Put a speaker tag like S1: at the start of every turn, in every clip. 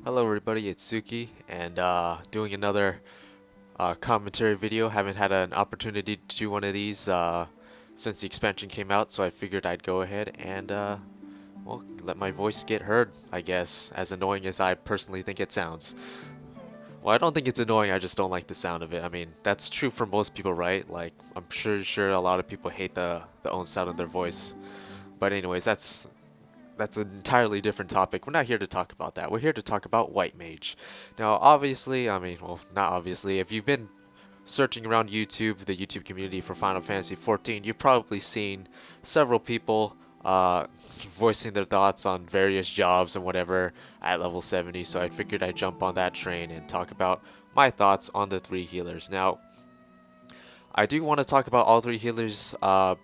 S1: Hello everybody, it's Tsuki, and doing another commentary video. Haven't had an opportunity to do one of these since the expansion came out, so I figured I'd go ahead and well, let my voice get heard, I guess, as annoying as I personally think it sounds. Well, I don't think it's annoying, I just don't like the sound of it. I mean, that's true for most people, right? Like, I'm sure a lot of people hate the own sound of their voice. But anyways, that's an entirely different topic. We're not here to talk about that. We're here to talk about White Mage. Now, obviously, I mean, well, not obviously, if you've been searching around YouTube, the YouTube community for Final Fantasy XIV, you've probably seen several people voicing their thoughts on various jobs and whatever at level 70, so I figured I'd jump on that train and talk about my thoughts on the three healers. Now, I do want to talk about all three healers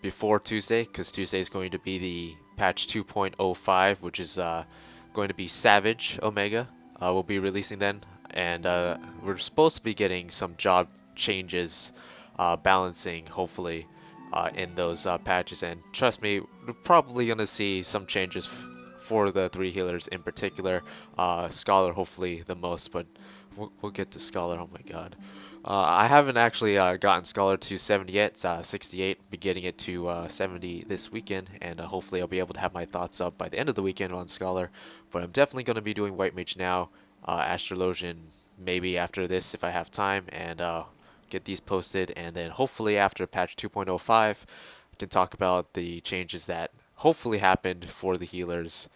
S1: before Tuesday, because Tuesday is going to be the patch 2.05, which is going to be Savage Omega. We'll be releasing then, and we're supposed to be getting some job changes, balancing, hopefully, in those patches. And trust me, we're probably going to see some changes for the three healers in particular. Scholar, hopefully, the most, but we'll get to Scholar. Oh my god. I haven't actually gotten Scholar to 70 yet. It's 68. Be getting it to 70 this weekend, and hopefully I'll be able to have my thoughts up by the end of the weekend on Scholar. But I'm definitely going to be doing White Mage now, Astrologian maybe after this if I have time, and get these posted. And then hopefully after patch 2.05, I can talk about the changes that hopefully happened for the healers,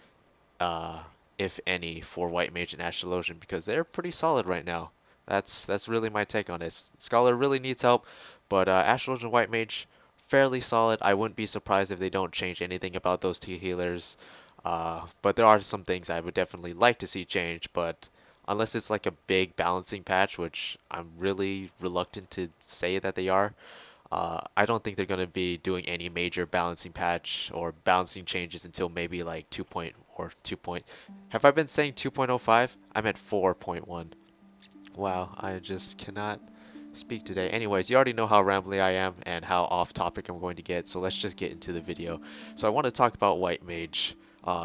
S1: uh, if any, for White Mage and Astrologian, because they're pretty solid right now. That's really my take on this. Scholar really needs help, but Astrologian and White Mage fairly solid. I wouldn't be surprised if they don't change anything about those two healers. But there are some things I would definitely like to see change, but unless it's like a big balancing patch, which I'm really reluctant to say that they are, I don't think they're going to be doing any major balancing patch or balancing changes until maybe like 2 point or 2 point. Have I been saying 2.05? I'm at 4.1. Wow, I just cannot speak today. Anyways, you already know how rambly I am and how off topic I'm going to get, so let's just get into the video. So I want to talk about White Mage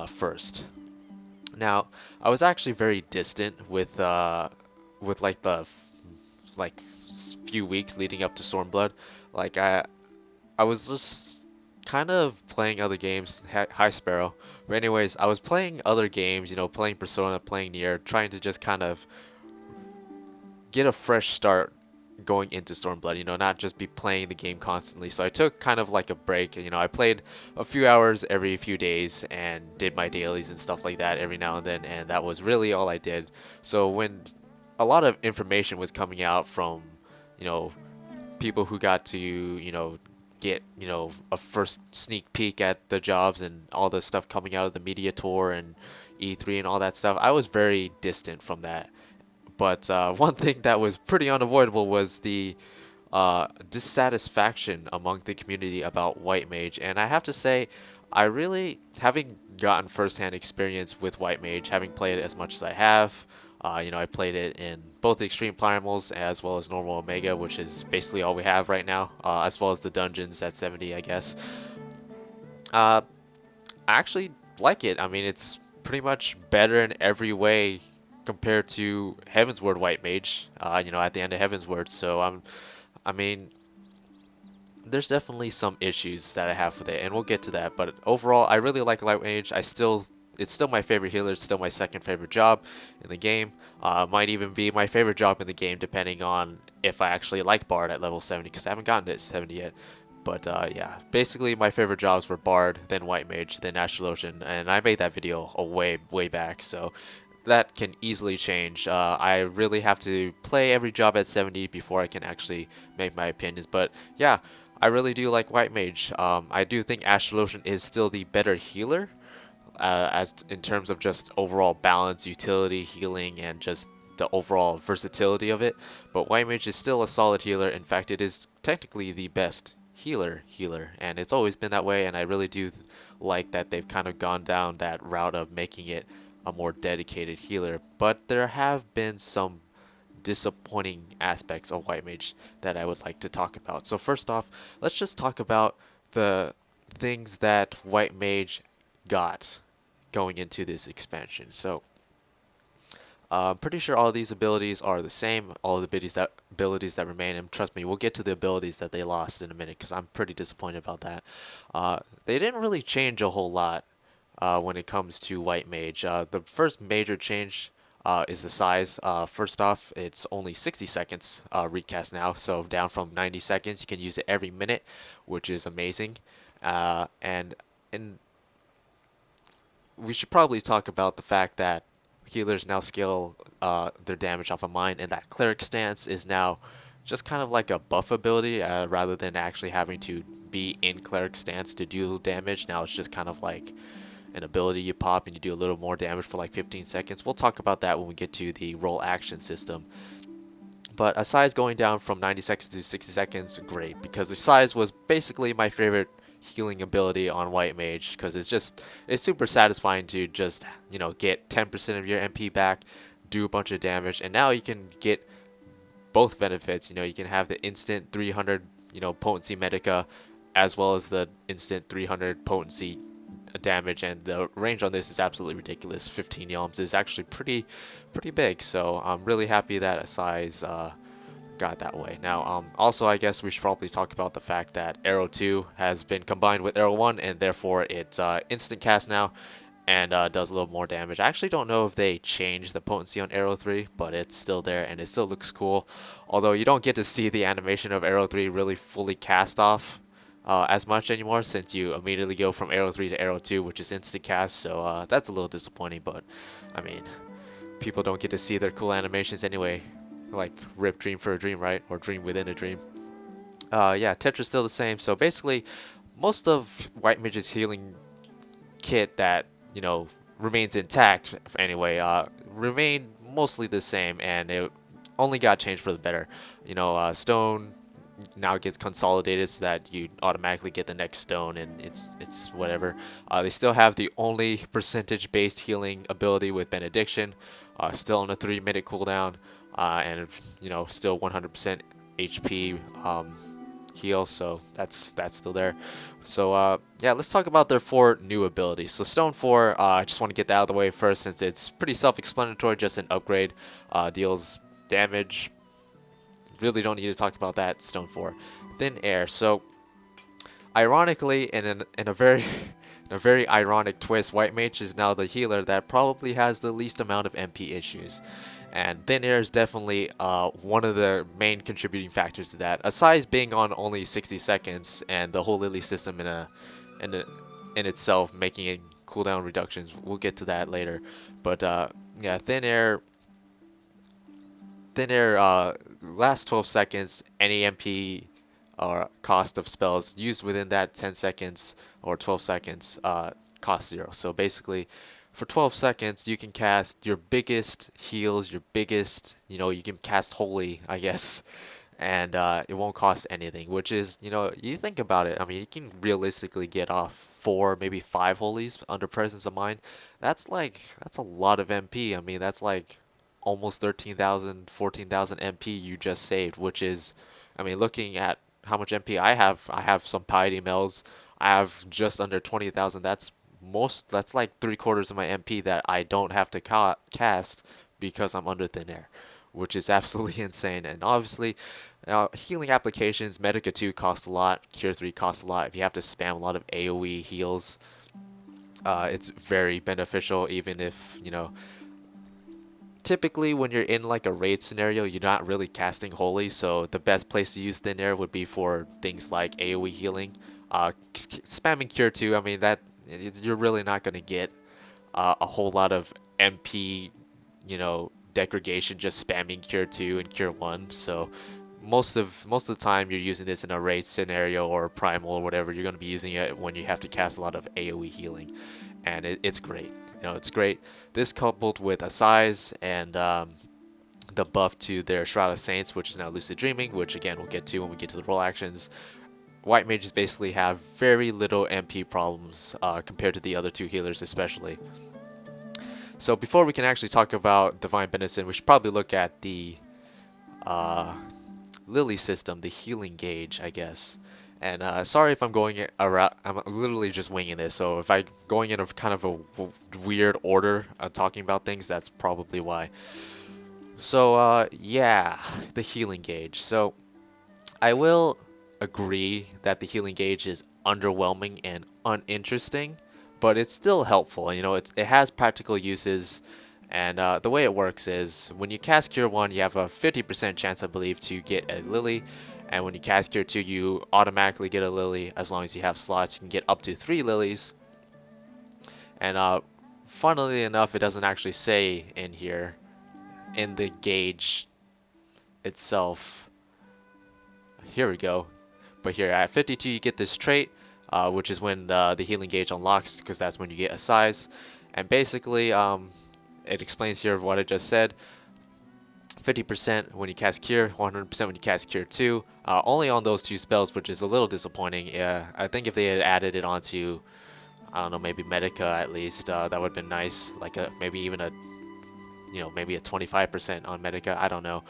S1: first. Now, I was actually very distant with like the few weeks leading up to Stormblood. Like I was just kind of playing other games. Hi Sparrow. But anyways, I was playing other games, playing Persona, playing Nier, trying to just kind of get a fresh start going into Stormblood, not just be playing the game constantly. So I took kind of like a break. I played a few hours every few days and did my dailies and stuff like that every now and then, and that was really all I did. So when a lot of information was coming out from, you know, people who got to, get, a first sneak peek at the jobs and all the stuff coming out of the media tour and E3 and all that stuff, I was very distant from that. But one thing that was pretty unavoidable was the dissatisfaction among the community about White Mage. And I have to say, I really, having gotten firsthand experience with White Mage, having played it as much as I have, I played it in both the Extreme Primals as well as normal Omega, which is basically all we have right now, as well as the dungeons at 70, I guess. I actually like it. I mean, it's pretty much better in every way compared to Heavensward White Mage, at the end of Heavensward. So I mean, there's definitely some issues that I have with it, and we'll get to that. But overall, I really like White Mage. It's still my favorite healer. It's still my second favorite job in the game. Might even be my favorite job in the game, depending on if I actually like Bard at level 70, because I haven't gotten to 70 yet. But yeah, basically my favorite jobs were Bard, then White Mage, then Astrologian, and I made that video a way back, so that can easily change. I really have to play every job at 70 before I can actually make my opinions. But yeah, I really do like White Mage. I do think Astrologian is still the better healer, as in terms of just overall balance, utility, healing, and just the overall versatility of it. But White Mage is still a solid healer. In fact, it is technically the best healer, and it's always been that way. And I really do like that they've kind of gone down that route of making it a more dedicated healer. But there have been some disappointing aspects of White Mage that I would like to talk about. So first off, let's just talk about the things that White Mage got going into this expansion. So I'm pretty sure all of these abilities are the same, all of the abilities that remain, and trust me, we'll get to the abilities that they lost in a minute, because I'm pretty disappointed about that. They didn't really change a whole lot when it comes to White Mage. The first major change is the size. First off, it's only 60 seconds recast now, so down from 90 seconds. You can use it every minute, which is amazing. And we should probably talk about the fact that healers now scale their damage off of mine, and that cleric stance is now just kind of like a buff ability rather than actually having to be in cleric stance to do damage. Now it's just kind of like an ability you pop and you do a little more damage for like 15 seconds. We'll talk about that when we get to the roll action system. But a size going down from 90 seconds to 60 seconds, great, because the size was basically my favorite healing ability on White Mage, because it's super satisfying to just, you know, get 10% of your MP back, do a bunch of damage, and now you can get both benefits. You know, you can have the instant 300, you know, potency medica, as well as the instant 300 potency damage, and the range on this is absolutely ridiculous. 15 yalms is actually pretty big, so I'm really happy that a size got that way. Now, also, I guess we should probably talk about the fact that Arrow 2 has been combined with Arrow 1, and therefore it's instant cast now, and does a little more damage. I actually don't know if they changed the potency on Arrow 3, but it's still there, and it still looks cool. Although you don't get to see the animation of Arrow 3 really fully cast off as much anymore, since you immediately go from Arrow 3 to Arrow 2, which is instant cast, so that's a little disappointing, but I mean, people don't get to see their cool animations anyway. Like rip Dream for a Dream, right? Or Dream within a Dream. Yeah, Tetra's still the same. So basically, most of White Mage's healing kit that, you know, remains intact anyway, remained mostly the same, and it only got changed for the better. You know, Stone now gets consolidated so that you automatically get the next stone, and it's whatever. They still have the only percentage based healing ability with Benediction, still on a 3-minute cooldown, and you know, still 100% HP heal, so that's still there. So yeah, let's talk about their 4 new abilities. So Stone 4, I just want to get that out of the way first, since it's pretty self-explanatory, just an upgrade. Deals damage. Really don't need to talk about that. Stone 4. Thin Air. So ironically, in a very in a very ironic twist, White Mage is now the healer that probably has the least amount of MP issues, and Thin Air is definitely one of the main contributing factors to that. Aside being on only 60 seconds, and the whole Lily system in itself making it cooldown reductions. We'll get to that later, but yeah, Thin Air. Last 12 seconds, any MP or cost of spells used within that 10 seconds or 12 seconds cost 0. So basically, for 12 seconds, you can cast your biggest heals, your biggest, you know, you can cast Holy, I guess, and it won't cost anything, which is, you know, you think about it, I mean, you can realistically get off 4, maybe 5 Holies under Presence of Mind. That's a lot of MP. I mean, that's like almost 13,000, 14,000 MP you just saved, which is, I mean, looking at how much MP I have some Piety Mells, I have just under 20,000. That's like 3/4 of my MP that I don't have to cast because I'm under Thin Air, which is absolutely insane. And obviously, healing applications, Medica 2 costs a lot, Cure 3 costs a lot. If you have to spam a lot of AoE heals, it's very beneficial, even if, you know, typically when you're in like a raid scenario, you're not really casting Holy, so the best place to use Thin Air would be for things like AoE healing. Spamming Cure 2, I mean, you're really not going to get a whole lot of MP, you know, degradation just spamming Cure 2 and Cure 1. So most of the time you're using this in a raid scenario or primal or whatever, you're going to be using it when you have to cast a lot of AoE healing, and it's great. You know, it's great. This coupled with a size and the buff to their Shroud of Saints, which is now Lucid Dreaming, which again we'll get to when we get to the role actions. White Mages basically have very little MP problems compared to the other 2 healers especially. So before we can actually talk about Divine Benison, we should probably look at the Lily system, the healing gauge, I guess. And sorry if I'm going around. I'm literally just winging this. So if I'm going in a kind of a weird order, talking about things, that's probably why. So yeah, the healing gauge. So I will agree that the healing gauge is underwhelming and uninteresting, but it's still helpful. You know, it has practical uses, and the way it works is when you cast Cure 1, you have a 50% chance, I believe, to get a Lily, and when you cast Cure 2, you automatically get a Lily as long as you have slots. You can get up to 3 Lilies, and funnily enough, it doesn't actually say in here, in the gauge itself. Here we go. But here at 52 you get this trait, which is when the healing gauge unlocks, because that's when you get a size. And basically, it explains here what I just said. 50% when you cast Cure, 100% when you cast Cure 2. Only on those 2 spells, which is a little disappointing. I think if they had added it onto, I don't know, maybe Medica at least, that would have been nice. Like maybe even a, maybe a 25% on Medica. I don't know.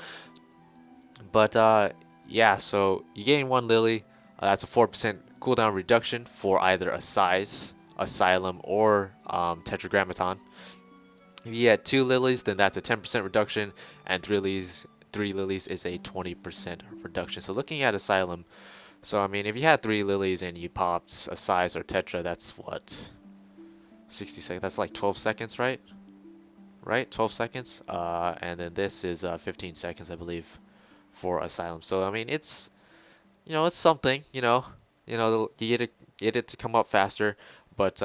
S1: But yeah, so you gain 1 Lily. That's a 4% cooldown reduction for either a size, Asylum, or Tetragrammaton. If you get 2 Lilies, then that's a 10% reduction, and 3 Lilies is a 20% reduction. So looking at Asylum, so I mean, if you had 3 Lilies and you popped a size or Tetra, that's what, 60 seconds. That's like 12 seconds, right? Right, 12 seconds. And then this is 15 seconds, I believe, for Asylum. So I mean, it's it's something. You get it to come up faster, but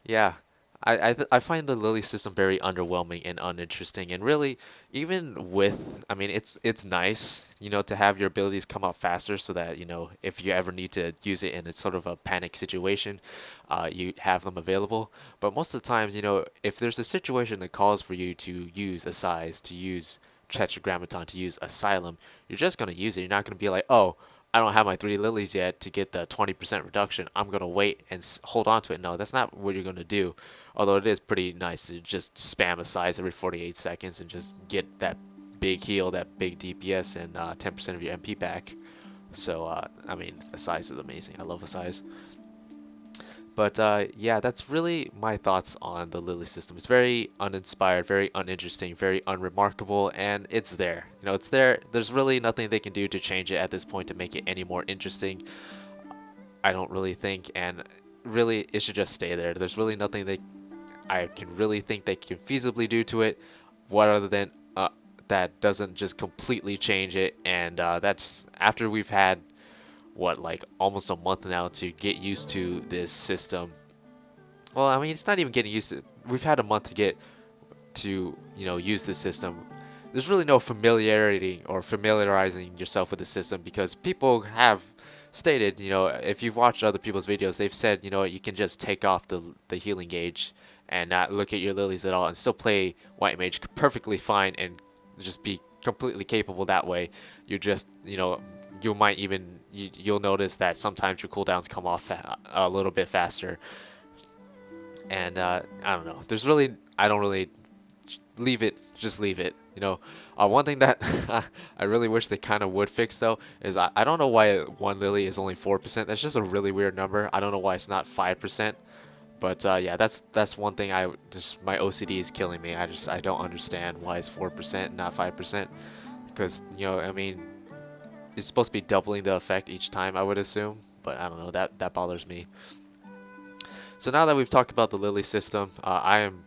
S1: yeah, I find the Lily system very underwhelming and uninteresting. And really, even with, I mean, it's nice, to have your abilities come up faster, so that if you ever need to use it in a sort of a panic situation, you have them available. But most of the times, if there's a situation that calls for you to use a size, to use Tetragrammaton, to use Asylum, you're just gonna use it. You're not gonna be like, oh, I don't have my 3 Lilies yet to get the 20% reduction. I'm going to wait and hold on to it. No, that's not what you're going to do. Although it is pretty nice to just spam a size every 48 seconds and just get that big heal, that big DPS, and 10% of your MP back. So, I mean, a size is amazing. I love a size. But yeah, that's really my thoughts on the Lily system. It's very uninspired, very uninteresting, very unremarkable, and it's there. It's there. There's really nothing they can do to change it at this point to make it any more interesting. I don't really think, and really, it should just stay there. There's really nothing I can really think they can feasibly do to it, what other than that doesn't just completely change it. And that's after we've had what, like almost a month now to get used to this system. Well, I mean, it's not even getting used to. We've had a month to get to, use this system. There's really no familiarity or familiarizing yourself with the system, because people have stated, if you've watched other people's videos, they've said, you can just take off the healing gauge and not look at your lilies at all and still play White Mage perfectly fine and just be completely capable that way. You just, you might even, you'll notice that sometimes your cooldowns come off a little bit faster. And I don't know. I don't really leave it. Just leave it. One thing that I really wish they kind of would fix though is I don't know why 1 Lily is only 4%. That's just a really weird number. I don't know why it's not 5%. But yeah, that's one thing my OCD is killing me. I don't understand why it's 4% not 5%. Because I mean, it's supposed to be doubling the effect each time, I would assume. But I don't know. That bothers me. So now that we've talked about the Lily system, I am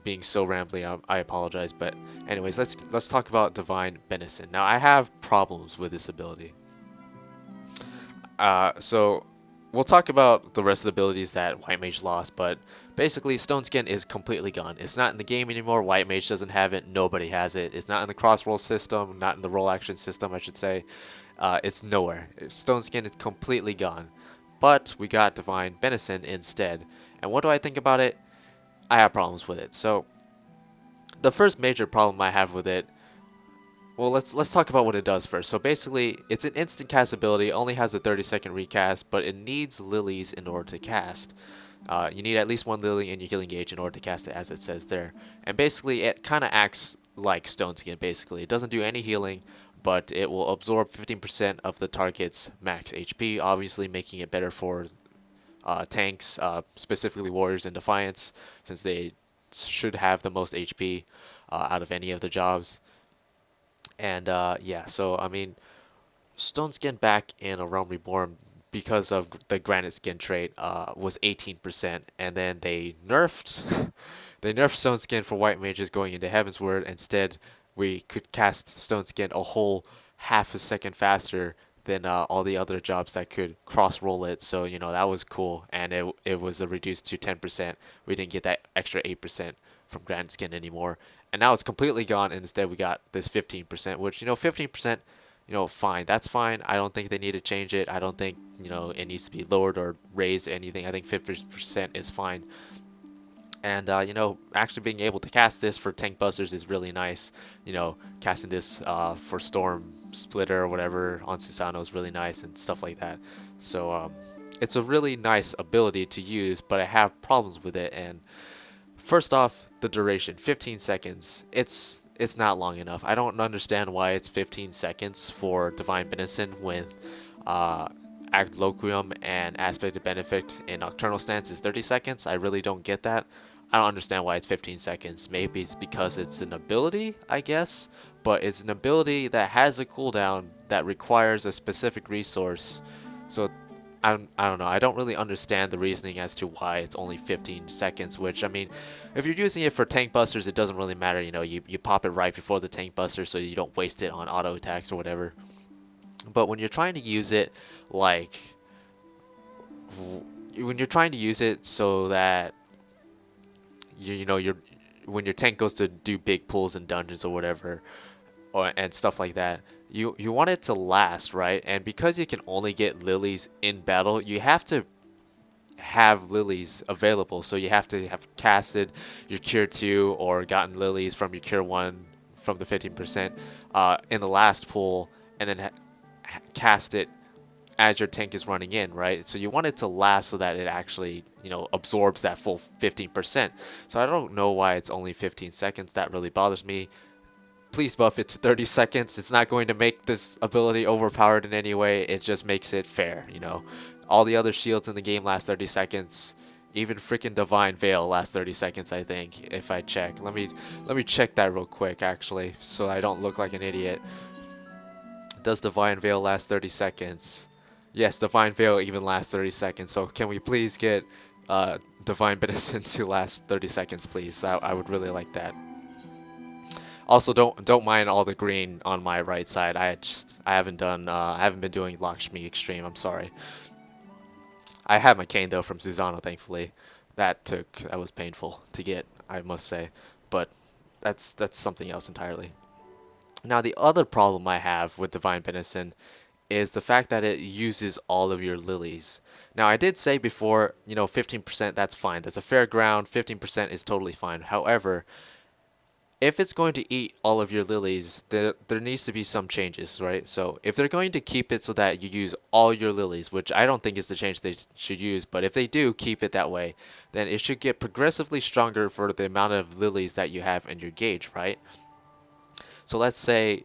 S1: being so rambly. I apologize, but anyways, let's talk about Divine Benison. Now I have problems with this ability. So we'll talk about the rest of the abilities that White Mage lost, but basically Stone Skin is completely gone. It's not in the game anymore. White Mage doesn't have it. Nobody has it. It's not in the cross roll system. Not in the roll action system, I should say. It's nowhere. Stone Skin is completely gone. But we got Divine Benison instead. And what do I think about it? I have problems with it. So the first major problem I have with it, well, let's talk about what it does first. So basically, it's an instant cast ability, only has a 30-second recast, but it needs lilies in order to cast. You need at least 1 lily in your healing gauge in order to cast it, as it says there. And basically, it kind of acts like Stone Skin. Basically, it doesn't do any healing, but it will absorb 15% of the target's max HP, obviously making it better for tanks, specifically warriors and defiance, since they should have the most HP out of any of the jobs. And yeah, so I mean, Stone Skin back in A Realm Reborn, because of the Granite Skin trait, was 18%, and then they nerfed they nerfed Stone Skin for white mages going into Heavensward. Instead, we could cast Stone Skin a whole half a second faster than all the other jobs that could cross roll it. So that was cool, and it was reduced to 10%. We didn't get that extra 8% from Granite Skin anymore, and now it's completely gone. And instead, we got this 15%, which 15%. Fine. That's fine. I don't think they need to change it. I don't think, it needs to be lowered or raised or anything. I think 50% is fine. And, actually being able to cast this for tank busters is really nice. Casting this for Storm Splitter or whatever on Susano is really nice and stuff like that. So, it's a really nice ability to use, but I have problems with it. And first off, the duration, 15 seconds. It's not long enough. I don't understand why it's 15 seconds for Divine Benison when Agloquium and Aspect of Benefit in Nocturnal Stance is 30 seconds. I really don't get that. I don't understand why it's 15 seconds. Maybe it's because it's an ability, I guess, but it's an ability that has a cooldown that requires a specific resource. So I don't know. I don't really understand the reasoning as to why it's only 15 seconds, which, I mean, if you're using it for tank busters, it doesn't really matter. You pop it right before the tank buster so you don't waste it on auto attacks or whatever. But when you're trying to use it, so that when your tank goes to do big pulls in dungeons or whatever, and stuff like that, you want it to last, right? And because you can only get lilies in battle, you have to have lilies available. So you have to have casted your cure 2 or gotten lilies from your cure 1 from the 15% in the last pull, and then cast it as your tank is running in, right? So you want it to last so that it actually absorbs that full 15%. So I don't know why it's only 15 seconds. That really bothers me. Please buff it to 30 seconds. It's not going to make this ability overpowered in any way. It just makes it fair, All the other shields in the game last 30 seconds. Even freaking Divine Veil lasts 30 seconds, I think, if I check. Let me check that real quick, actually, so I don't look like an idiot. Does Divine Veil last 30 seconds? Yes, Divine Veil even lasts 30 seconds. So can we please get Divine Benison to last 30 seconds, please? I would really like that. Also, don't mind all the green on my right side. I haven't been doing Lakshmi Extreme. I'm sorry. I had my cane though from Susano, thankfully. That was painful to get, I must say, but that's something else entirely. Now, the other problem I have with Divine Benison is the fact that it uses all of your lilies. Now, I did say before, 15%, that's fine. That's a fair ground. 15% is totally fine. However, if it's going to eat all of your lilies, there needs to be some changes, right? So if they're going to keep it so that you use all your lilies, which I don't think is the change they should use, but if they do keep it that way, then it should get progressively stronger for the amount of lilies that you have in your gauge, right? So let's say,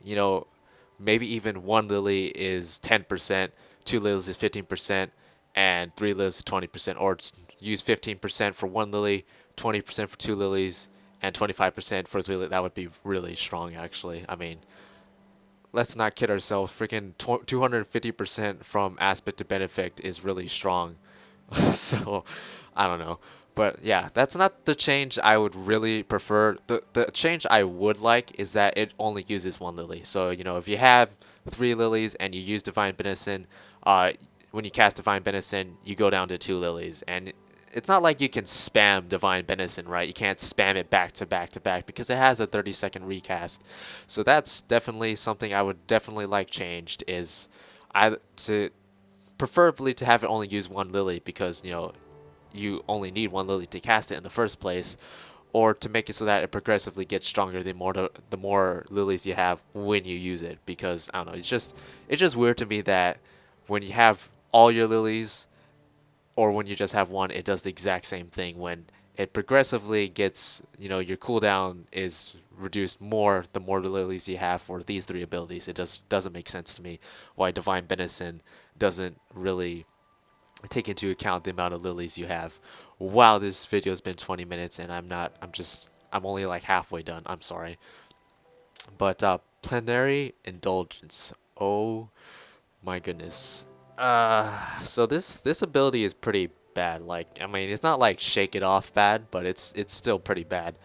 S1: maybe even 1 lily is 10%, 2 lilies is 15%, and 3 lilies is 20%, or use 15% for 1 lily, 20% for 2 lilies, and 25% for 3 lilies. That would be really strong, actually. I mean, let's not kid ourselves. Freaking 250% from Aspect to Benefit is really strong. So, I don't know. But yeah, that's not the change I would really prefer. The change I would like is that it only uses 1 lily. So, if you have 3 lilies and you use Divine Benison, when you cast Divine Benison, you go down to 2 lilies. And it's not like you can spam Divine Benison, right? You can't spam it back to back to back because it has a 30-second recast. So that's definitely something I would definitely like changed, is preferably to have it only use 1 lily, because, you only need 1 lily to cast it in the first place, or to make it so that it progressively gets stronger the more lilies you have when you use it. Because I don't know, it's just weird to me that when you have all your lilies, or when you just have 1, it does the exact same thing when it progressively gets, your cooldown is reduced more the more lilies you have for these three abilities. It doesn't make sense to me why Divine Benison doesn't really take into account the amount of lilies you have. Wow, this video's been 20 minutes and I'm only like halfway done. I'm sorry. But Plenary Indulgence. Oh my goodness. So this ability is pretty bad. Like, I mean, it's not like Shake It Off bad, but it's still pretty bad.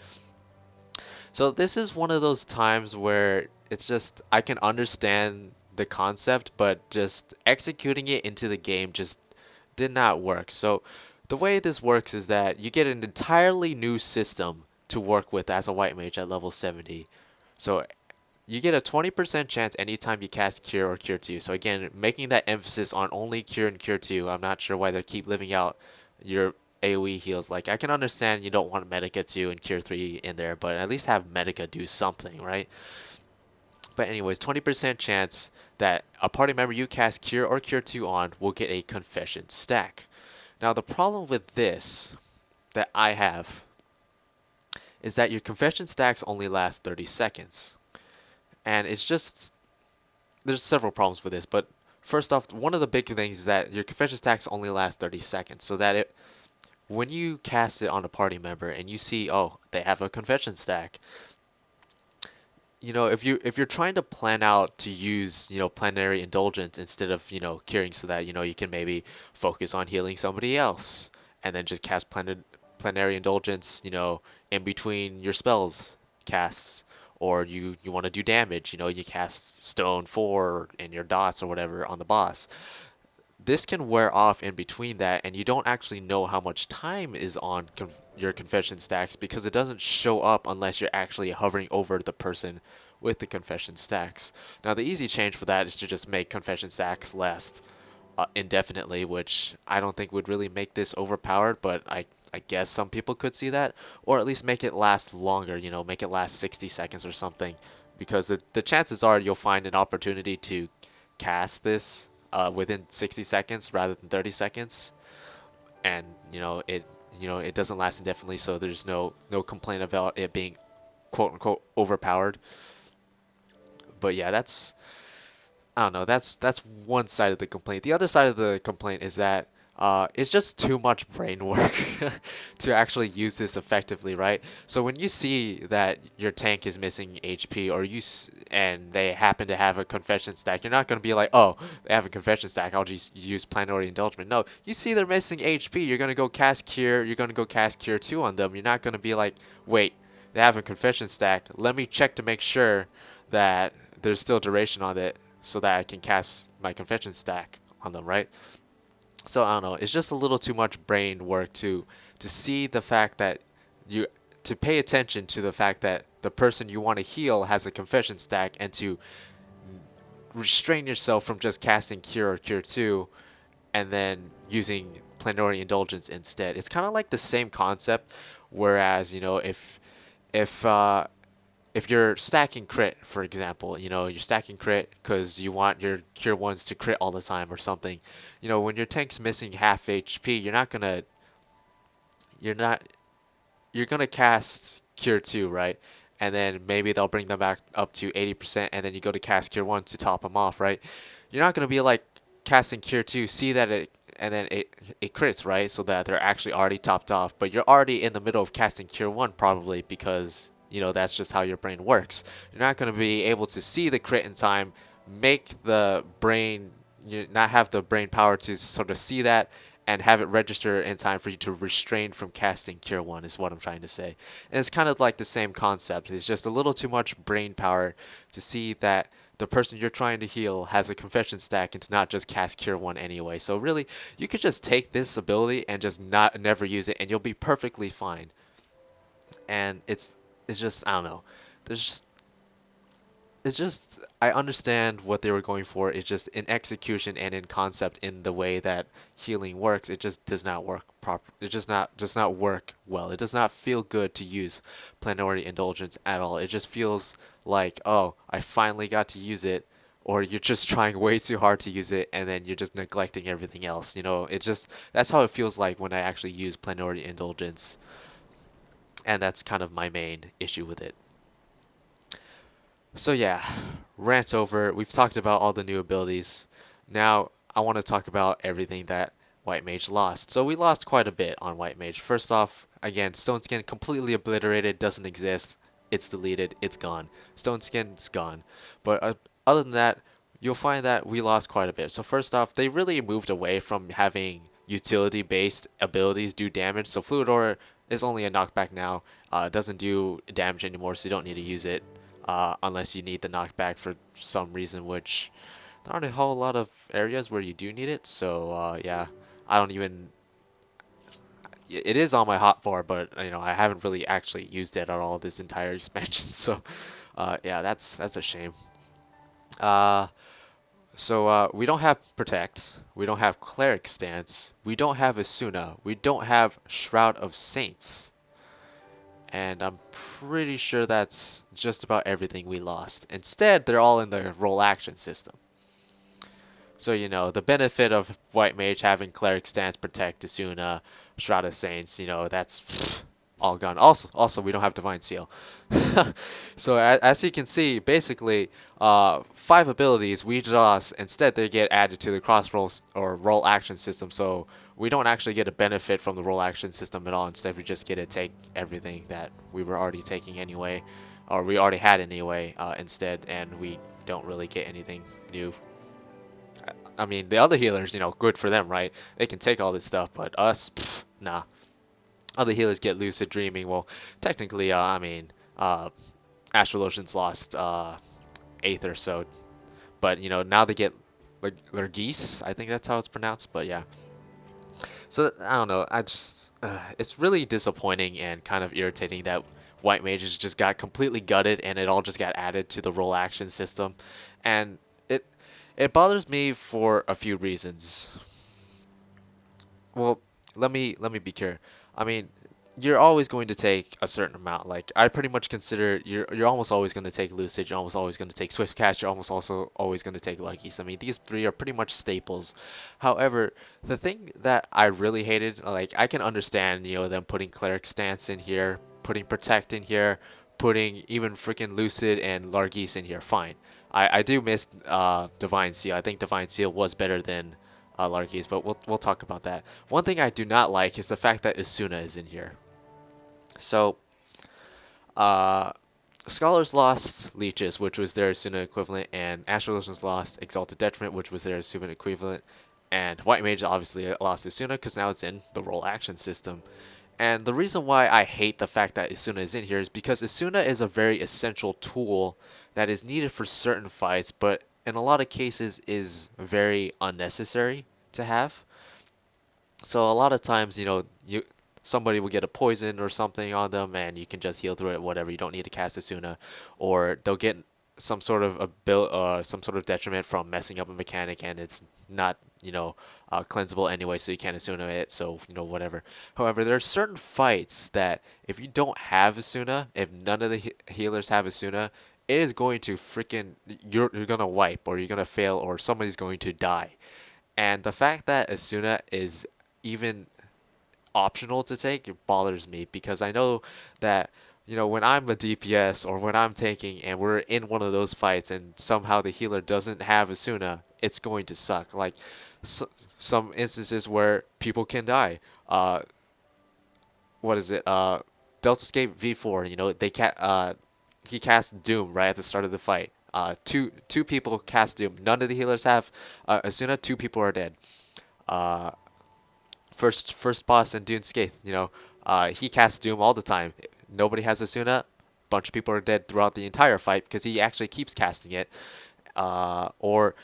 S1: So this is one of those times where it's just I can understand the concept, but just executing it into the game just did not work. So the way this works is that you get an entirely new system to work with as a white mage at level 70. So you get a 20% chance anytime you cast Cure or Cure 2. So again, making that emphasis on only Cure and Cure 2. I'm not sure why they keep living out your AoE heals. Like, I can understand you don't want Medica 2 and Cure 3 in there, but at least have Medica do something, right? But anyways, 20% chance that a party member you cast Cure or Cure 2 on will get a Confession stack. Now, the problem with this that I have is that your Confession stacks only last 30 seconds. And it's just, there's several problems with this, but first off, one of the big things is that your confession stacks only last 30 seconds, so that when you cast it on a party member and you see, oh, they have a confession stack, if you're trying to plan out to use, plenary indulgence instead of, curing, so that, you can maybe focus on healing somebody else and then just cast plenary indulgence, in between your spells casts, or you want to do damage, you cast Stone 4 in your dots or whatever on the boss. This can wear off in between that, and you don't actually know how much time is on your confession stacks because it doesn't show up unless you're actually hovering over the person with the confession stacks. Now, the easy change for that is to just make confession stacks last indefinitely, which I don't think would really make this overpowered, but I guess some people could see that, or at least make it last longer, make it last 60 seconds or something, because the chances are you'll find an opportunity to cast this within 60 seconds rather than 30 seconds, and it doesn't last indefinitely, so there's no complaint about it being quote unquote overpowered. But yeah, I don't know. That's one side of the complaint. The other side of the complaint is that it's just too much brain work to actually use this effectively, right? So when you see that your tank is missing HP, or and they happen to have a confession stack, you're not gonna be like, oh, they have a confession stack, I'll just use Planetary Indulgence. No, you see they're missing HP, you're gonna go cast Cure. You're gonna go cast Cure 2 on them. You're not gonna be like, wait, they have a confession stack. Let me check to make sure that there's still duration on it, so that I can cast my confession stack on them, right? So I don't know. It's just a little too much brain work to see the fact that to pay attention to the fact that the person you want to heal has a confession stack, and to restrain yourself from just casting Cure or Cure 2 and then using Plenary Indulgence instead. It's kind of like the same concept, whereas, if if you're stacking crit, for example, you're stacking crit because you want your Cure 1s to crit all the time or something. When your tank's missing half HP, you're gonna cast Cure 2, right? And then maybe they'll bring them back up to 80%, and then you go to cast Cure 1 to top them off, right? You're not gonna be like casting Cure 2, see that and then it crits, right? So that they're actually already topped off, but you're already in the middle of casting Cure 1 probably, because that's just how your brain works. You're not going to be able to see the crit in time, make the brain, not have the brain power to sort of see that and have it register in time for you to restrain from casting Cure 1, is what I'm trying to say. And it's kind of like the same concept. It's just a little too much brain power to see that the person you're trying to heal has a confession stack and to not just cast Cure 1 anyway. So really, you could just take this ability and just never use it, and you'll be perfectly fine. And it's just, I don't know. There's it's just, I understand what they were going for. It's just in execution and in concept, in the way that healing works, it just does not work proper. It just not does not work well. It does not feel good to use Plenary Indulgence at all. It just feels like, oh, I finally got to use it, or you're just trying way too hard to use it, and then you're just neglecting everything else. It just, that's how it feels like when I actually use Plenary Indulgence. and that's kind of my main issue with it. So yeah, rant over. We've talked about all the new abilities. Now I want to talk about everything that White Mage lost. So we lost quite a bit on White Mage. First off, again, Stone Skin completely obliterated, doesn't exist. It's deleted, it's gone. Stone Skin's gone. But other than that, you'll find that we lost quite a bit. So first off, they really moved away from having utility-based abilities do damage. So Fluid Aura is only a knockback now. Doesn't do damage anymore, so you don't need to use it unless you need the knockback for some reason, which there aren't a whole lot of areas where you do need it. So yeah, I don't even. It is on my hotbar, but I haven't really actually used it at all this entire expansion. So yeah, that's a shame. Uh, so we don't have Protect, we don't have Cleric Stance, we don't have Asuna, we don't have Shroud of Saints. And I'm pretty sure that's just about everything we lost. Instead, they're all in the roll action system. So, the benefit of White Mage having Cleric Stance, Protect, Asuna, Shroud of Saints, that's all gone. Also, we don't have Divine Seal. So, as you can see, basically, 5 abilities we lost. Instead, they get added to the cross rolls or roll action system. So, we don't actually get a benefit from the roll action system at all. Instead, we just get to take everything that we were already taking anyway, or we already had anyway, instead, and we don't really get anything new. I mean, the other healers, good for them, right? They can take all this stuff, but us, nah. Other healers get lucid dreaming. Well, technically, I mean, Astrologian's lost 8th or so, but now they get like Lurgis. I think that's how it's pronounced, but yeah. So I don't know. It's really disappointing and kind of irritating that White Mages just got completely gutted and it all just got added to the roll action system, and it it bothers me for a few reasons. Well, let me be clear. I mean, you're always going to take a certain amount. Like I pretty much consider you're almost always going to take Lucid. You're almost always going to take Swift Cast. You're almost also always going to take Luckies. I mean, these 3 are pretty much staples. However, the thing that I really hated, like I can understand, them putting Cleric Stance in here, putting Protect in here, putting even freaking Lucid and Largis in here. Fine. I do miss Divine Seal. I think Divine Seal was better than Largis, but we'll talk about that. One thing I do not like is the fact that Asuna is in here. So, uh, Scholars lost Leeches, which was their Asuna equivalent, and Astrologians lost Exalted Detriment, which was their Asuna equivalent, and White Mage obviously lost Asuna because now it's in the roll action system. And the reason why I hate the fact that Asuna is in here is because Asuna is a very essential tool that is needed for certain fights, but in a lot of cases is very unnecessary to have. So a lot of times, somebody will get a poison or something on them, and you can just heal through it. Whatever, you don't need to cast Asuna, or they'll get some sort of detriment from messing up a mechanic, and it's not cleansable anyway, so you can't Asuna it. So whatever. However, there are certain fights that if you don't have Asuna, if none of the healers have Asuna, it is going to freaking you're gonna wipe or you're gonna fail or somebody's going to die. And the fact that Asuna is even optional to take, it bothers me because I know that when I'm a DPS or when I'm taking and we're in one of those fights and somehow the healer doesn't have Asuna, it's going to suck. Like some instances where people can die. What is it? Delta Escape V4. He cast Doom right at the start of the fight. Two people cast Doom. None of the healers have Asuna. 2 people are dead. Uh, first boss in Dune Skaith, he casts Doom all the time. Nobody has Asuna. Bunch of people are dead throughout the entire fight because he actually keeps casting it. Or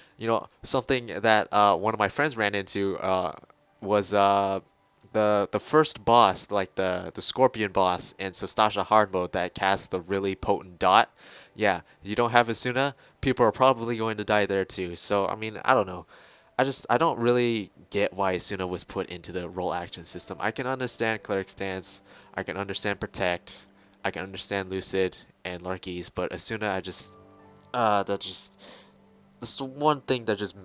S1: something that one of my friends ran into was the first boss, like the Scorpion boss in Sastasha hard mode that casts the really potent dot. Yeah, you don't have Asuna, people are probably going to die there too. So I mean, I don't know. I don't really get why Asuna was put into the roll action system. I can understand Cleric Stance, I can understand Protect, I can understand Lucid and Larkies, but Asuna, that just this is one thing that just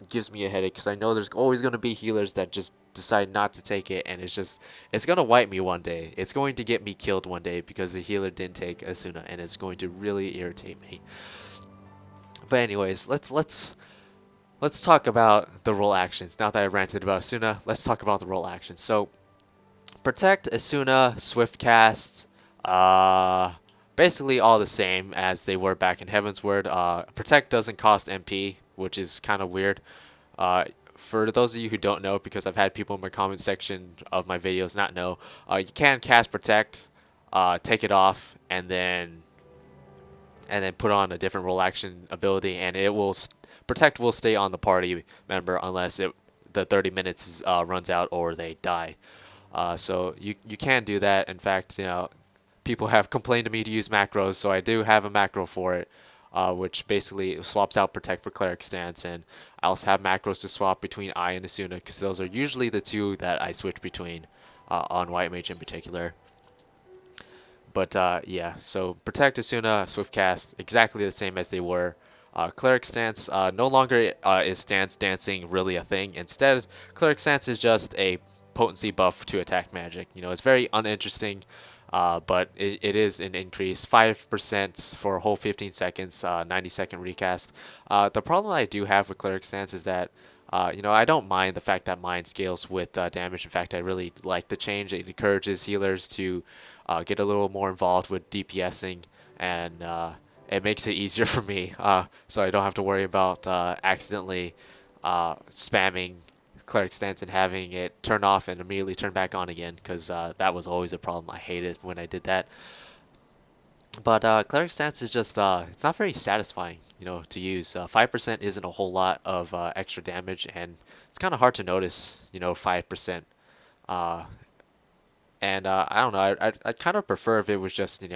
S1: gives me a headache, because I know there's always going to be healers that just decide not to take it, and it's going to wipe me one day. It's going to get me killed one day because the healer didn't take Asuna, and it's going to really irritate me. But anyways, let's talk about the role actions. Now that I ranted about Asuna, let's talk about the role actions. So Protect, Asuna, Swift Cast, basically all the same as they were back in Heavensward. Protect doesn't cost MP, which is kind of weird. For those of you who don't know, because I've had people in my comment section of my videos not know, you can cast Protect, take it off, and then put on a different role action ability, and it will Protect will stay on the party member unless the 30 minutes runs out or they die. So you can do that. In fact, people have complained to me to use macros, so I do have a macro for it, which basically swaps out Protect for Cleric Stance, and I also have macros to swap between I and Asuna, because those are usually the two that I switch between, on White Mage in particular. But yeah, so Protect, Asuna, Swift Cast, exactly the same as they were. Cleric Stance, no longer is Stance Dancing really a thing. Instead, Cleric Stance is just a potency buff to attack magic. It's very uninteresting, but it is an increase. 5% for a whole 15 seconds, 90-second recast. The problem I do have with Cleric Stance is that I don't mind the fact that mine scales with damage. In fact, I really like the change. It encourages healers to get a little more involved with DPSing, and it makes it easier for me, so I don't have to worry about accidentally spamming Cleric Stance and having it turn off and immediately turn back on again, because that was always a problem. I hated when I did that. But Cleric Stance is just, it's not very satisfying, to use. 5% isn't a whole lot of extra damage, and it's kind of hard to notice, 5%. And I don't know, I'd kind of prefer if it was just,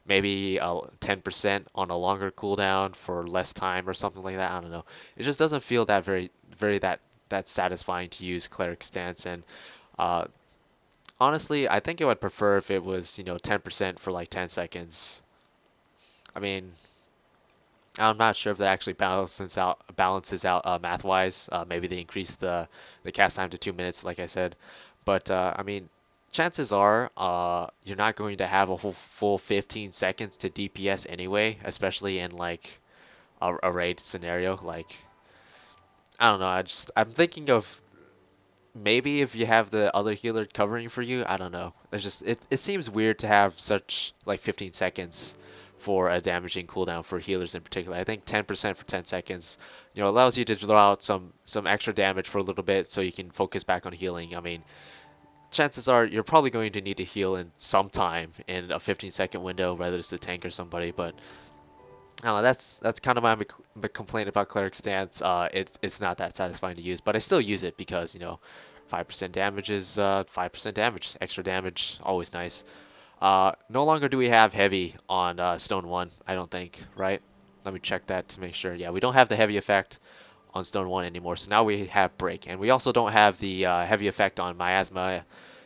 S1: maybe 10% on a longer cooldown for less time or something like that. I don't know. It just doesn't feel that very that satisfying to use Cleric Stance. And uh, honestly, I think I would prefer if it was, 10% for like 10 seconds. I mean, I'm not sure if that actually balances out math-wise. Maybe they increase the cast time to 2 minutes, like I said. But I mean, chances are you're not going to have a whole full 15 seconds to DPS anyway, especially in like a raid scenario. Like, I don't know. I'm thinking of maybe if you have the other healer covering for you. I don't know. It seems weird to have such like 15 seconds for a damaging cooldown for healers in particular. I think 10% for 10 seconds, allows you to draw out some extra damage for a little bit so you can focus back on healing. I mean, chances are you're probably going to need to heal in some time in a 15-second window, whether it's the tank or somebody. But I don't know. That's kind of my complaint about Cleric Stance. It's not that satisfying to use, but I still use it because 5% damage is 5% damage. Extra damage, always nice. No longer do we have heavy on Stone 1, I don't think, right? Let me check that to make sure. Yeah, we don't have the heavy effect on Stone 1 anymore, so now we have Break. And we also don't have the heavy effect on Miasma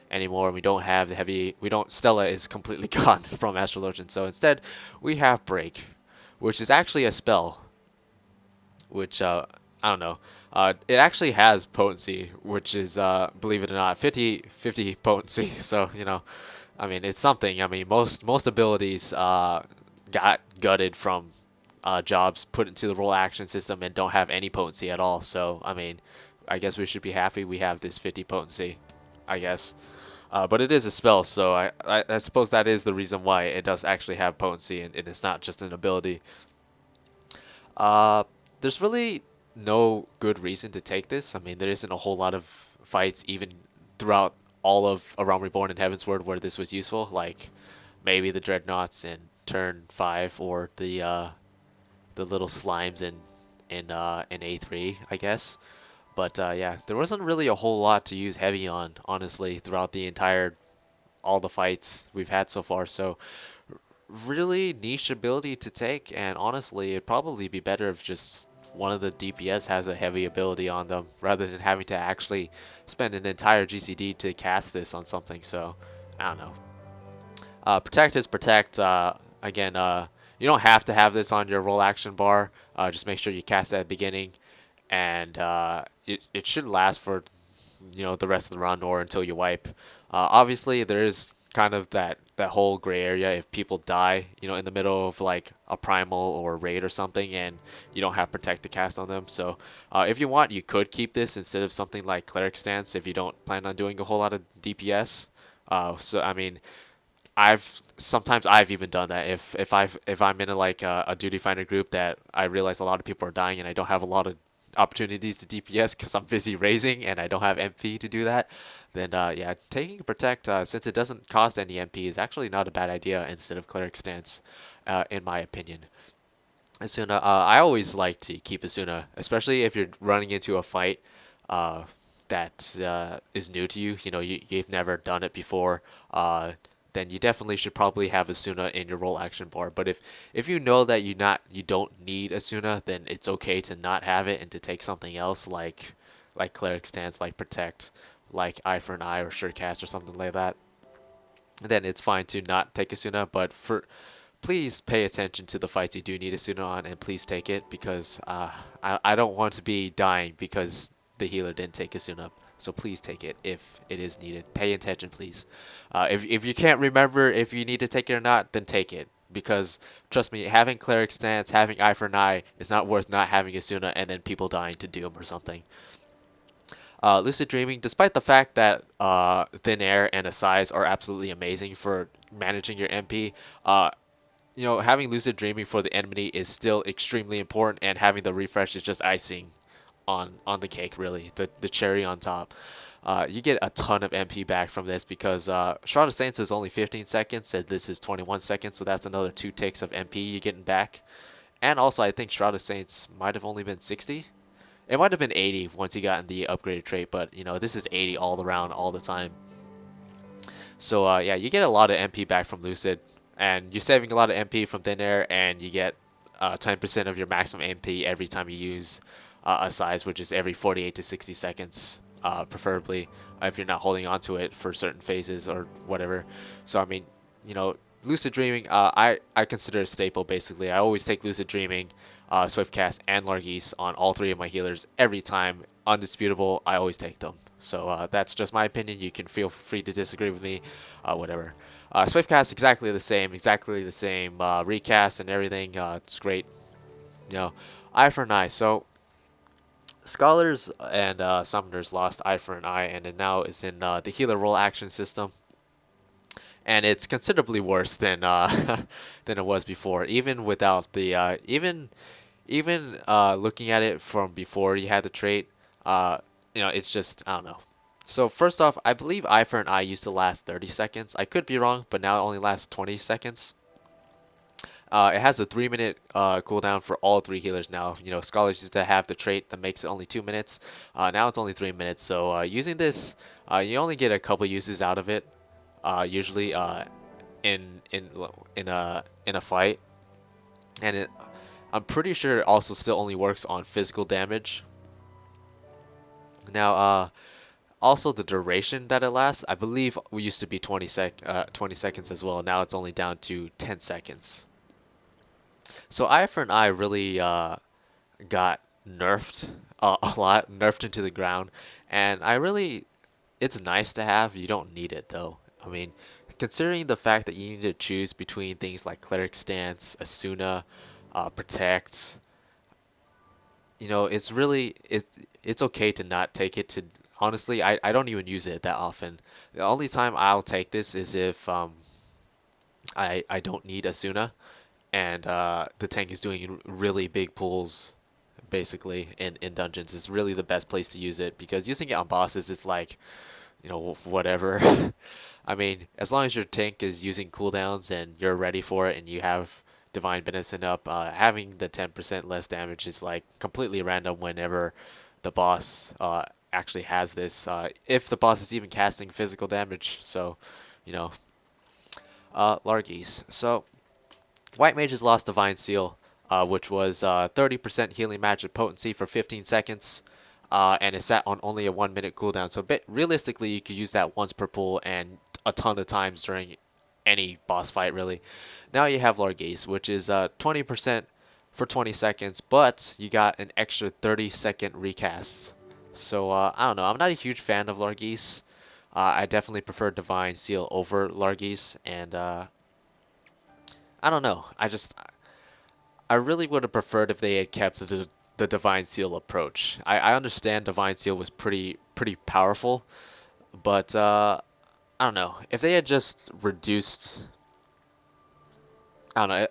S1: anymore. We don't have the heavy... Stella is completely gone from Astrologian, so instead we have Break, which is actually a spell, which, I don't know. It actually has potency, which is, believe it or not, 50 potency, so, I mean, it's something. I mean, most abilities got gutted from jobs put into the role action system and don't have any potency at all. So, I mean, I guess we should be happy we have this 50 potency, I guess. But it is a spell, so I suppose that is the reason why it does actually have potency, and it's not just an ability. There's really no good reason to take this. I mean, there isn't a whole lot of fights even throughout all of A Realm Reborn and Heavensward where this was useful, like maybe the Dreadnoughts in turn 5 or the little slimes in A3, I guess. But yeah, there wasn't really a whole lot to use heavy on, honestly, throughout all the fights we've had so far. So really niche ability to take, and honestly, it'd probably be better if just one of the DPS has a heavy ability on them rather than having to actually spend an entire GCD to cast this on something. So I don't know. Protect is Protect. Again, You don't have to have this on your roll action bar. Just make sure you cast it at the beginning, and it should last for the rest of the run or until you wipe. Obviously, there is kind of that whole gray area if people die, in the middle of like a primal or raid or something, and you don't have protect to cast on them. So if you want, you could keep this instead of something like cleric stance if you don't plan on doing a whole lot of DPS. So I mean, I've even done that if I'm in a duty finder group that I realize a lot of people are dying and I don't have a lot of opportunities to DPS because I'm busy raising and I don't have MP to do that, then yeah, taking protect since it doesn't cost any MP is actually not a bad idea instead of cleric stance, in my opinion. Asuna, I always like to keep Asuna, especially if you're running into a fight uh, that is new to you. You've never done it before. Then you definitely should probably have Asuna in your roll action bar. But if you know that you don't need Asuna, then it's okay to not have it and to take something else like cleric stance, like protect, like eye for an eye or sure cast or something like that. Then it's fine to not take Asuna. But please pay attention to the fights you do need Asuna on, and please take it because I don't want to be dying because the healer didn't take Asuna. So please take it if it is needed. Pay attention, please. If you can't remember if you need to take it or not, then take it. Because trust me, having cleric stance, having eye for an eye is not worth not having Asuna and then people dying to doom or something. Lucid dreaming, despite the fact that thin air and a size are absolutely amazing for managing your MP, having lucid dreaming for the enemy is still extremely important, and having the refresh is just icing on the cake, really, the cherry on top. You get a ton of MP back from this because Shroud of Saints was only 15 seconds, and this is 21 seconds, so that's another 2 ticks of MP you're getting back. And also, I think Shroud of Saints might have only been 60. It might have been 80 once you got in the upgraded trait, but this is 80 all around, all the time. So yeah, you get a lot of MP back from Lucid, and you're saving a lot of MP from Thin Air, and you get 10% of your maximum MP every time you use a size, which is every 48 to 60 seconds, preferably, if you're not holding on to it for certain phases or whatever. So I mean, Lucid Dreaming, I consider a staple basically. I always take Lucid Dreaming, Swiftcast, and Largese on all 3 of my healers every time. Undisputable, I always take them. So that's just my opinion. You can feel free to disagree with me, whatever. Swiftcast exactly the same, recast and everything. It's great. Eye for an eye. So Scholars and Summoners lost Eye for an Eye, and it now is in the healer roll action system, and it's considerably worse than than it was before. Even without the even looking at it from before you had the trait, it's just, I don't know. So first off, I believe Eye for an Eye used to last 30 seconds. I could be wrong, but now it only lasts 20 seconds. It has a 3-minute cooldown for all 3 healers now. Scholars used to have the trait that makes it only 2 minutes. Now it's only 3 minutes. So using this, you only get a couple uses out of it. Usually in a fight, and I'm pretty sure it also still only works on physical damage. Now, also the duration that it lasts, I believe we used to be 20 seconds as well. Now it's only down to 10 seconds. So Eye for an Eye really got nerfed a lot, nerfed into the ground, and it's nice to have. You don't need it though. I mean, considering the fact that you need to choose between things like Cleric Stance, Asuna, Protect, it's okay to not take it. To honestly, I don't even use it that often. The only time I'll take this is if I don't need Asuna, and the tank is doing really big pulls, basically in dungeons. Is really the best place to use it, because using it on bosses, it's like, whatever. I mean, as long as your tank is using cooldowns and you're ready for it and you have Divine Benison up, having the 10% less damage is like completely random whenever the boss actually has this. If the boss is even casting physical damage, so, you know, Largies. So, White Mages lost Divine Seal, which was 30% healing magic potency for 15 seconds. And it sat on only a 1-minute cooldown. So realistically, you could use that once per pull and a ton of times during any boss fight really. Now you have Largese, which is 20% for 20 seconds, but you got an extra 30-second recasts. So I don't know. I'm not a huge fan of Largese. I definitely prefer Divine Seal over Largese, and I don't know. I really would have preferred if they had kept the Divine Seal approach. I understand Divine Seal was pretty powerful, but I don't know. If they had just reduced, I don't know.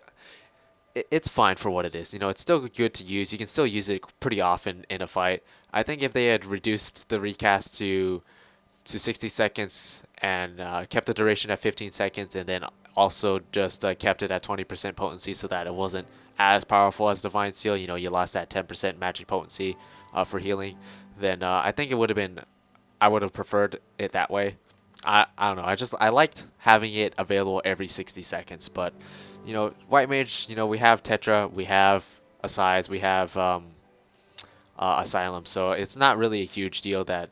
S1: It's fine for what it is. You know, it's still good to use. You can still use it pretty often in a fight. I think if they had reduced the recast to 60 seconds and kept the duration at 15 seconds, and then also just kept it at 20% potency so that it wasn't as powerful as Divine Seal. You know, you lost that 10% magic potency for healing. Then I think it would have been. I would have preferred it that way. I don't know. I liked having it available every 60 seconds. But you know, White Mage. You know, we have Tetra, we have Assize, we have Asylum. So it's not really a huge deal that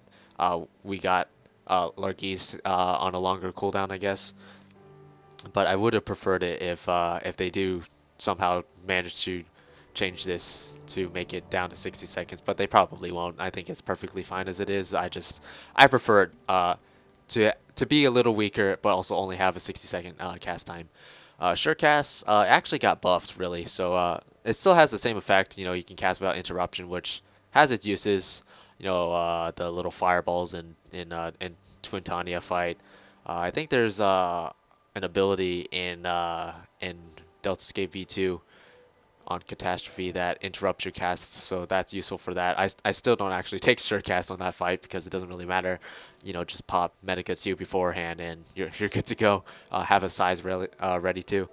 S1: we got Largese on a longer cooldown, I guess. But I would have preferred it if they do somehow manage to change this to make it down to 60 seconds. But they probably won't. I think it's perfectly fine as it is. I prefer it to be a little weaker, but also only have a 60-second cast time. Sure cast actually got buffed really, so it still has the same effect. You know, you can cast without interruption, which has its uses. You know, the little fireballs in Twintania fight. I think there's an ability in Delta Escape V2 on Catastrophe that interrupts your casts, so that's useful for that. I still don't actually take Surecast on that fight because it doesn't really matter. You know, just pop Medikatsu beforehand and you're good to go. Have a size ready too.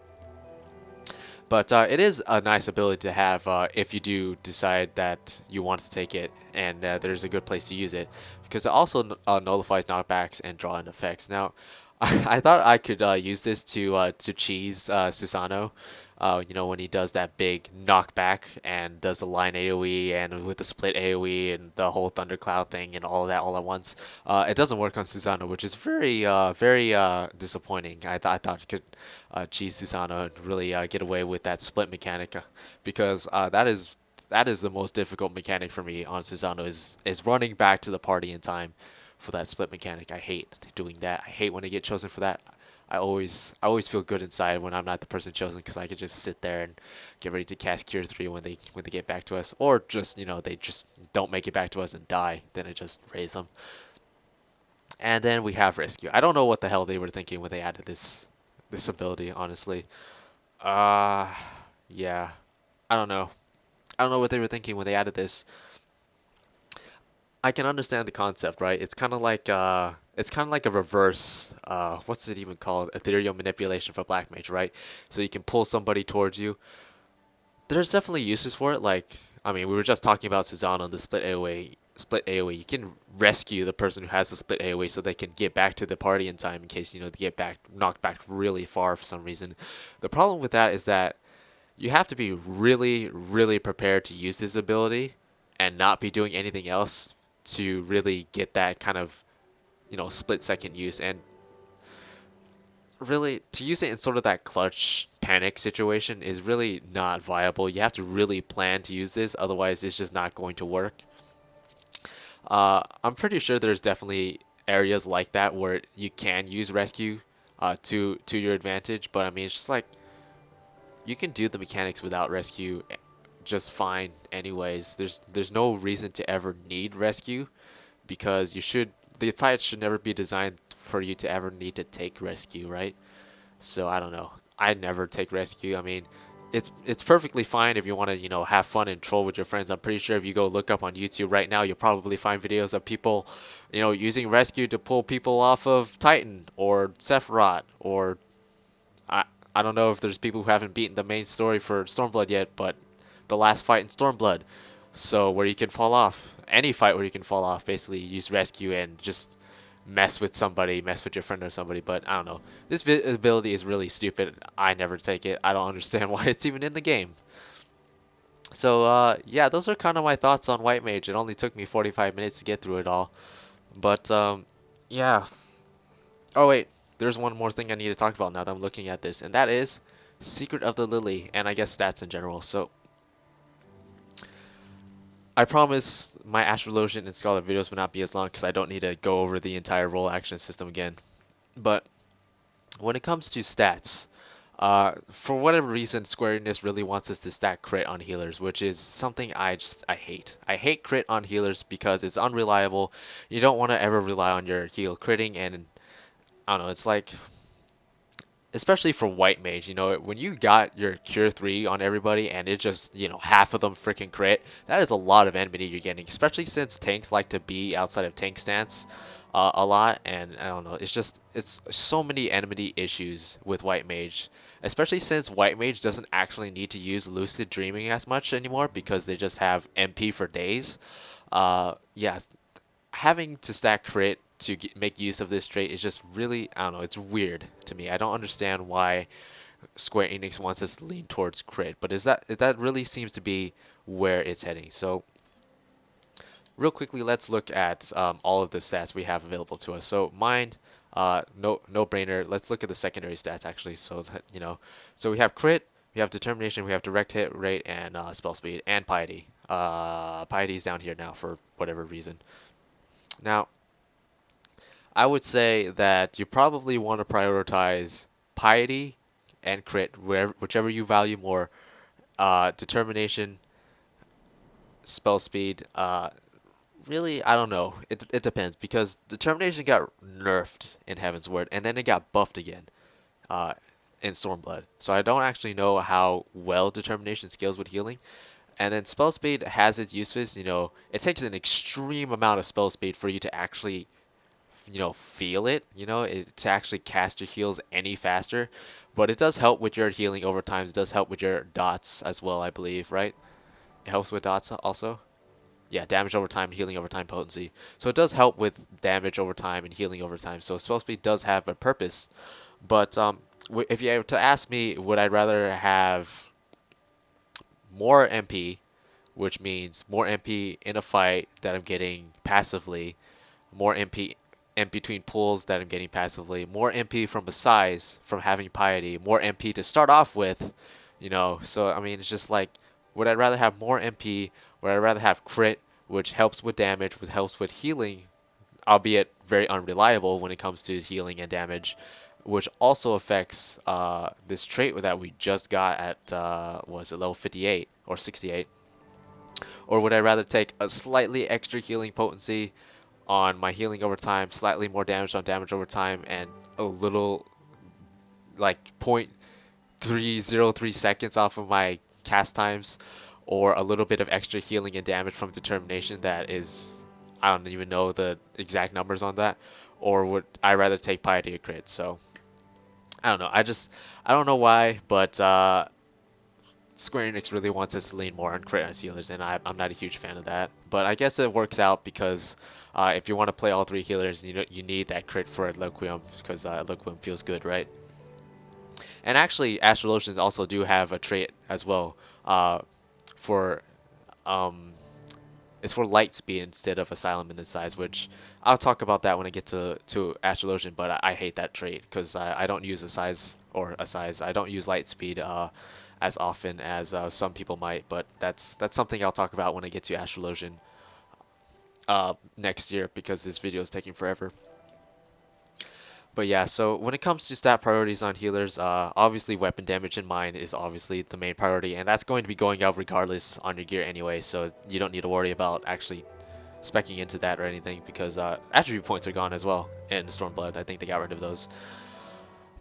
S1: But it is a nice ability to have if you do decide that you want to take it and there's a good place to use it, because it also nullifies knockbacks and draw-in effects. Now, I thought I could use this to cheese Susanoo. You know, when he does that big knockback and does the line AoE and with the split AoE and the whole thundercloud thing and all of that all at once. It doesn't work on Susanoo, which is very disappointing. I thought it could cheese Susanoo and really get away with that split mechanic, because that is the most difficult mechanic for me on Susanoo is running back to the party in time for that split mechanic. I hate doing that. I hate when I get chosen for that. I always feel good inside when I'm not the person chosen, because I could just sit there and get ready to cast Cure 3 when they get back to us, or just, you know, they just don't make it back to us and die. Then I just raise them. And then we have Rescue. I don't know what the hell they were thinking when they added this ability, honestly. Yeah. I don't know. I don't know what they were thinking when they added this. I can understand the concept, right? It's kind of like a reverse what's it even called? Ethereal manipulation for Black Mage, right? So you can pull somebody towards you. There's definitely uses for it. Like, I mean, we were just talking about Susanoo and the split AoE. Split AoE. You can rescue the person who has the split AoE so they can get back to the party in time in case, you know, they get knocked back really far for some reason. The problem with that is that you have to be really prepared to use this ability and not be doing anything else to really get that kind of, you know, split second use. And really, to use it in sort of that clutch panic situation is really not viable. You have to really plan to use this, otherwise it's just not going to work. I'm pretty sure there's definitely areas like that where you can use rescue to your advantage, but I mean, it's just like you can do the mechanics without rescue just fine anyways. There's no reason to ever need rescue, because the fight should never be designed for you to ever need to take rescue, right? So I don't know. I never take rescue. I mean, it's perfectly fine if you want to, you know, have fun and troll with your friends. I'm pretty sure if you go look up on YouTube right now, you'll probably find videos of people, you know, using rescue to pull people off of Titan or Sephiroth, or I don't know if there's people who haven't beaten the main story for Stormblood yet, but the last fight in Stormblood. So where you can fall off, any fight where you can fall off, basically use rescue and just mess with somebody, mess with your friend or somebody. But I don't know. This ability is really stupid. I never take it. I don't understand why it's even in the game. So yeah, those are kind of my thoughts on White Mage. It only took me 45 minutes to get through it all. But yeah. Oh wait, there's one more thing I need to talk about now that I'm looking at this, and that is Secret of the Lily, and I guess stats in general. So I promise my Astrologian and Scholar videos will not be as long because I don't need to go over the entire role action system again. But when it comes to stats, for whatever reason, Square Enix really wants us to stack crit on healers, which is something I hate. I hate crit on healers because it's unreliable. You don't want to ever rely on your heal critting, and I don't know. It's like, especially for white mage, when you got your cure 3 on everybody and it just, half of them freaking crit, that is a lot of enmity you're getting, especially since tanks like to be outside of tank stance a lot. And I don't know, it's so many enmity issues with white mage, especially since white mage doesn't actually need to use lucid dreaming as much anymore because they just have MP for days. Yeah, having to stack crit to make use of this trait is just really, I don't know, it's weird to me. I don't understand why Square Enix wants us to lean towards crit, but that really seems to be where it's heading. So real quickly, let's look at all of the stats we have available to us. So mine, no brainer. Let's look at the secondary stats actually. So that, so we have crit, we have determination, we have direct hit rate, and spell speed, and piety. Piety is down here now for whatever reason. Now, I would say that you probably want to prioritize piety and crit, whichever you value more. Determination, spell speed. Really, I don't know. It depends because determination got nerfed in Heaven's Word, and then it got buffed again uh, in Stormblood. So I don't actually know how well determination scales with healing. And then spell speed has its uses. It takes an extreme amount of spell speed for you to actually feel it, to actually cast your heals any faster. But it does help with your healing over time. It does help with your dots as well, I believe, right? It helps with dots also. Yeah, damage over time, healing over time, potency. So it does help with damage over time and healing over time. So spell speed does have a purpose. But if you were to ask me, would I rather have more MP, which means more MP in a fight that I'm getting passively, more MP in between pulls that I'm getting passively, more MP from a size from having piety, more MP to start off with, So I mean, it's just like, would I rather have more MP? Would I rather have crit, which helps with damage, which helps with healing, albeit very unreliable when it comes to healing and damage, which also affects this trait that we just got at was it level 58 or 68? Or would I rather take a slightly extra healing potency on my healing over time, slightly more damage on damage over time, and a little like 0.303 seconds off of my cast times, or a little bit of extra healing and damage from determination that is, I don't even know the exact numbers on that, or would I rather take piety or crit? So I don't know. I don't know why, but Square Enix really wants us to lean more on crit as healers, and I'm not a huge fan of that. But I guess it works out because if you want to play all 3 healers, you need that crit for Eloquium because Eloquium feels good, right? And actually, Astrologians also do have a trait as well for um, it's for light speed instead of asylum in the size, which I'll talk about that when I get to Astrologian. But I hate that trait because I don't use a size. I don't use light speed as often as some people might. But that's something I'll talk about when I get to Astrologian next year because this video is taking forever. But yeah, so when it comes to stat priorities on healers, obviously weapon damage in mine is obviously the main priority, and that's going to be going out regardless on your gear anyway, so you don't need to worry about actually speccing into that or anything because attribute points are gone as well in Stormblood. I think they got rid of those.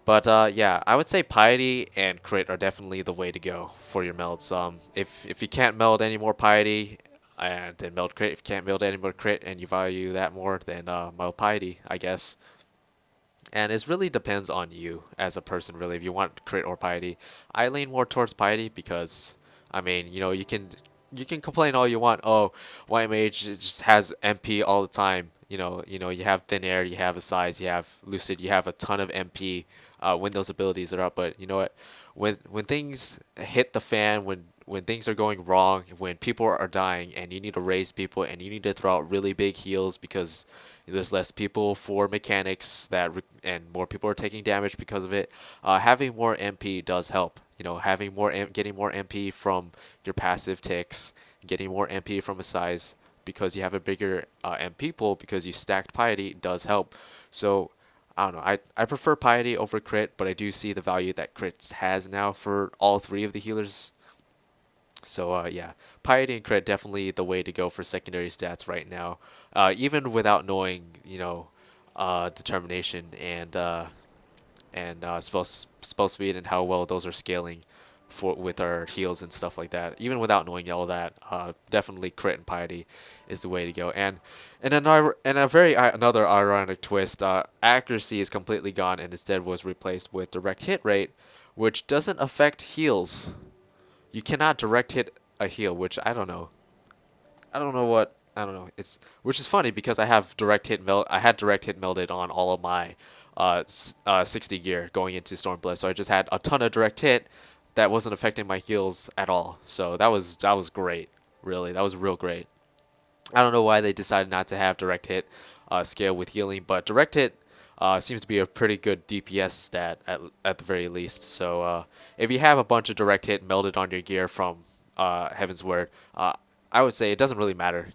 S1: But yeah, I would say Piety and Crit are definitely the way to go for your melds. If you can't meld any more Piety, then meld Crit. If you can't meld any more Crit and you value that more, then meld Piety, I guess. And it really depends on you as a person, really, if you want crit or piety. I lean more towards piety because, I mean, you can complain all you want. Oh, white mage just has MP all the time. You have thin air, you have a size, you have lucid, you have a ton of MP when those abilities are up. But you know what? When things hit the fan, when things are going wrong, when people are dying, and you need to raise people, and you need to throw out really big heals because There's less people for mechanics and more people are taking damage because of it. Having more MP does help. You know, having getting more MP from your passive ticks, getting more MP from a size because you have a bigger MP pool because you stacked piety does help. So I don't know. I prefer piety over crit, but I do see the value that crits has now for all three of the healers. So yeah, piety and crit definitely the way to go for secondary stats right now. Even without knowing, determination and spell speed and how well those are scaling for with our heals and stuff like that. Even without knowing all that, definitely crit and piety is the way to go. Another ironic twist, accuracy is completely gone and instead was replaced with direct hit rate, which doesn't affect heals. You cannot direct hit a heal, which I don't know. I don't know. It's which is funny because I have direct hit meld. I had direct hit melded on all of my 60 gear going into Stormblood, so I just had a ton of direct hit that wasn't affecting my heals at all. So that was great. Really, that was real great. I don't know why they decided not to have direct hit scale with healing, but direct hit seems to be a pretty good DPS stat at the very least. So if you have a bunch of direct hit melded on your gear from Heaven's Word, I would say it doesn't really matter.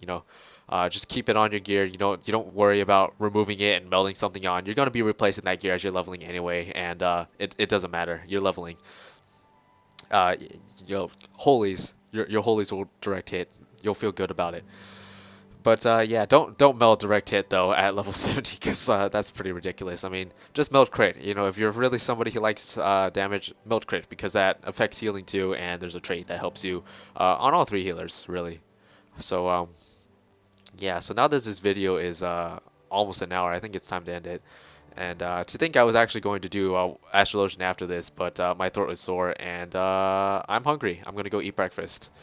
S1: Just keep it on your gear. You don't worry about removing it and melding something on. You're gonna be replacing that gear as you're leveling anyway, and it doesn't matter. You're leveling. Uh, your holies will direct hit. You'll feel good about it. But yeah, don't meld direct hit though at level 70 because that's pretty ridiculous. I mean, just meld crit. If you're really somebody who likes damage, meld crit because that affects healing too, and there's a trait that helps you on all three healers really. So yeah, so now that this video is almost an hour, I think it's time to end it. And to think I was actually going to do Astrologian after this, but my throat is sore and I'm hungry. I'm gonna go eat breakfast.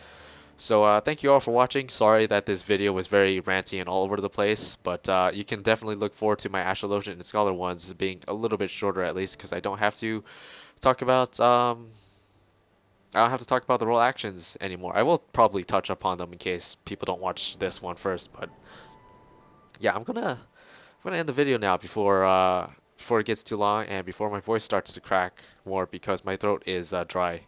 S1: So thank you all for watching. Sorry that this video was very ranty and all over the place, but you can definitely look forward to my Astrologian and Scholar ones being a little bit shorter at least, because I don't have to talk about the role actions anymore. I will probably touch upon them in case people don't watch this one first, but yeah, I'm gonna end the video now before it gets too long and before my voice starts to crack more because my throat is dry.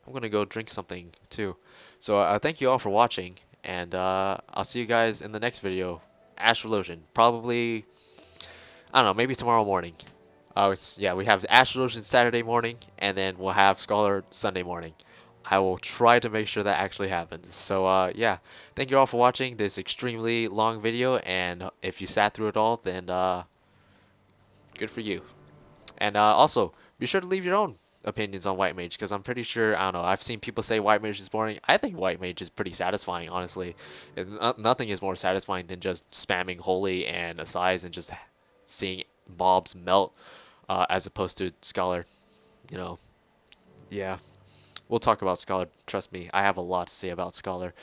S1: I'm gonna go drink something too. So thank you all for watching, and I'll see you guys in the next video. Astrologian, probably, I don't know, maybe tomorrow morning. Yeah, we have Astrologian Saturday morning, and then we'll have Scholar Sunday morning. I will try to make sure that actually happens. So yeah, thank you all for watching this extremely long video, and if you sat through it all, then good for you. And also, be sure to leave your own opinions on White Mage, because I'm pretty sure, I don't know, I've seen people say White Mage is boring. I think White Mage is pretty satisfying, honestly. Nothing is more satisfying than just spamming Holy and Assize and just seeing mobs melt, as opposed to Scholar. Yeah. We'll talk about Scholar, trust me. I have a lot to say about Scholar.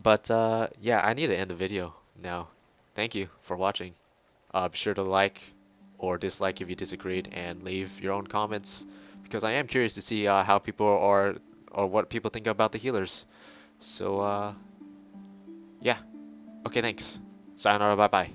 S1: But yeah, I need to end the video now. Thank you for watching. Be sure to like or dislike if you disagreed, and leave your own comments because I am curious to see how people are or what people think about the healers. So yeah. Okay, thanks. Sayonara, bye bye.